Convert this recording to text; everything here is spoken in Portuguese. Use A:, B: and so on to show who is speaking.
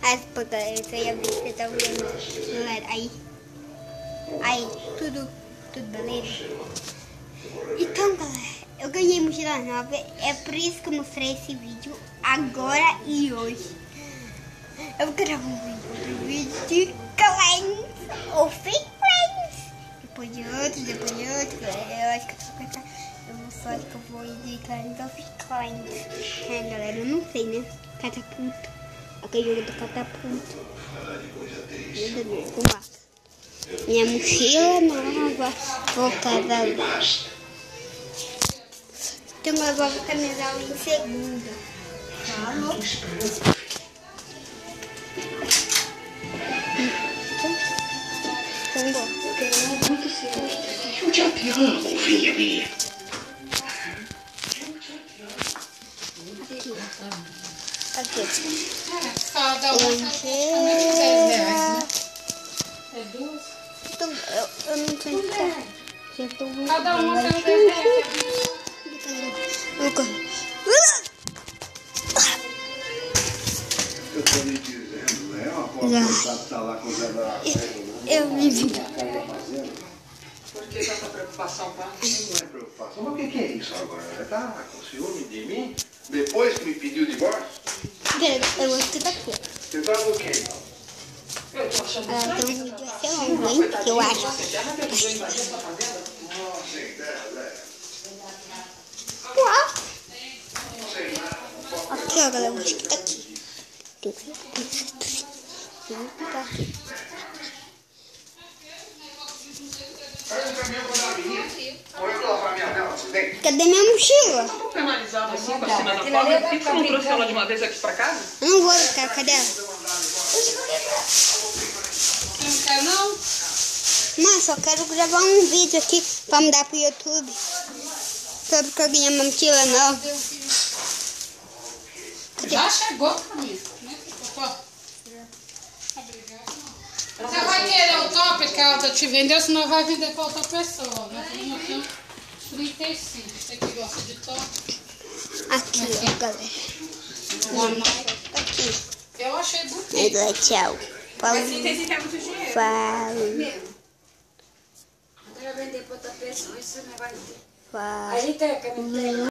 A: Aí, pô, galera, isso aí é o vídeo que você tá vendo, galera, aí, tudo beleza? Então, galera, eu ganhei mochila nova, é por isso que eu mostrei esse vídeo agora e hoje. Eu vou gravar um vídeo de cleanse ou fake cleanse, depois de outro, eu acho que eu vou falar que eu vou de cleanse ou fake cleanse. Galera, eu não sei, né? Catapulta. Aquele jogo do catapulta. Meu Deus, vamos lá. Minha mochila nova. Vou casar. Então eu vou camisar em segunda.
B: Eu te amo, filha minha.
A: Aqui.
C: Cada uma é duas.
A: Eu não tô em casa. Já tô muito.
C: Cada uma tem R$10.
B: Eu tô lhe dizendo, né? Uma coisa que tá lá com o Zé da
A: Eu me vi.
C: Por que tanta preocupação, pai?
B: Não é preocupação. Mas o que é isso agora? Tá com ciúme de mim? Depois que me pediu divórcio?
A: Eu vou escutar aqui.
B: Você tá no quê?
C: Eu tô achando
A: Então o vídeo vai ser longo, hein? Que eu acho.
B: Nossa, ideia, Zé.
A: Uau!
B: Não sei nada.
A: Aqui, ó, galera, eu vou escutar aqui.
B: Faz um caminhão pra dar a menina. Ou eu lavar minha dela, vocês vêm?
A: Cadê minha mochila?
C: Tô penalizado assim com a cima da forma. Por que você não trouxe ela de uma vez aqui pra casa?
A: Eu não vou ficar, cadê ela?
C: Você não quer, não?
A: Mãe, só quero gravar um vídeo aqui pra mandar pro YouTube. Sobre que eu ganhei uma mochila nova.
C: Já chegou, Camila. Você vai querer o top que ela te vendeu, senão vai vender pra outra pessoa. Né? Eu tenho 35. Você que gosta de top?
A: Aqui, ó, galera. Aqui.
C: Eu achei bonito.
A: Mas, tchau. Falou.
C: Mas 35 é muito dinheiro.
A: Falou.
D: Vai vender pra outra pessoa, isso não vai ter.
A: Falou.
D: Aí tem a camisa.